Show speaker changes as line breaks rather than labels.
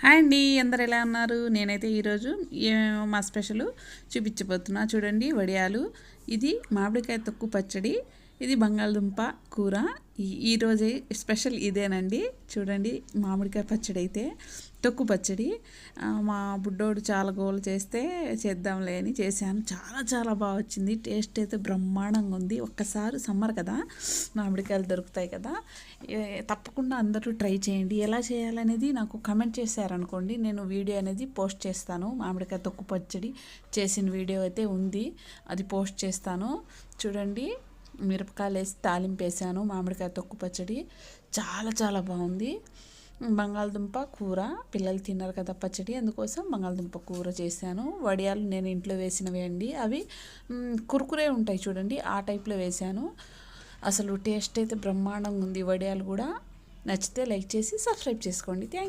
Hi అండి, అందరు ఎలా ఉన్నారు? నేనైతే ఈరోజు మా స్పెషల్ చూపించబోతున్నా. చూడండి, వడియాలు, ఇది మామిడికాయ తొక్కు పచ్చడి, ఇది బంగాళదుంప కూర. ఈరోజే స్పెషల్ ఇదేనండి. చూడండి, మామిడికాయ పచ్చడి అయితే తొక్కు పచ్చడి. మా బుడ్డోడు చాలా గోలు చేస్తే చేద్దాంలే అని చేశాను. చాలా చాలా బాగా వచ్చింది. టేస్ట్ అయితే బ్రహ్మాండంగా ఉంది. ఒక్కసారి సమ్మర్ కదా, మామిడికాయలు దొరుకుతాయి కదా, తప్పకుండా అందరూ ట్రై చేయండి. ఎలా చేయాలనేది నాకు కమెంట్ చేశారనుకోండి, నేను వీడియో అనేది పోస్ట్ చేస్తాను. మామిడికాయ తొక్కు పచ్చడి చేసిన వీడియో అయితే ఉంది, అది పోస్ట్ చేస్తాను. చూడండి, మిరపకాయలు వేసి తాలింపు వేసాను. మామిడికాయ తొక్కు పచ్చడి చాలా చాలా బాగుంది. బంగాళదుంప కూర, పిల్లలు తిన్నారు కదా పచ్చడి, అందుకోసం బంగాళదుంప కూర చేశాను. వడియాలు నేను ఇంట్లో వేసినవి అండి, అవి కురుకురే ఉంటాయి చూడండి, ఆ టైప్లో వేశాను. అసలు టేస్ట్ అయితే బ్రహ్మాండంగా ఉంది. వడియాలు కూడా నచ్చితే లైక్ చేసి సబ్స్క్రైబ్ చేసుకోండి. థ్యాంక్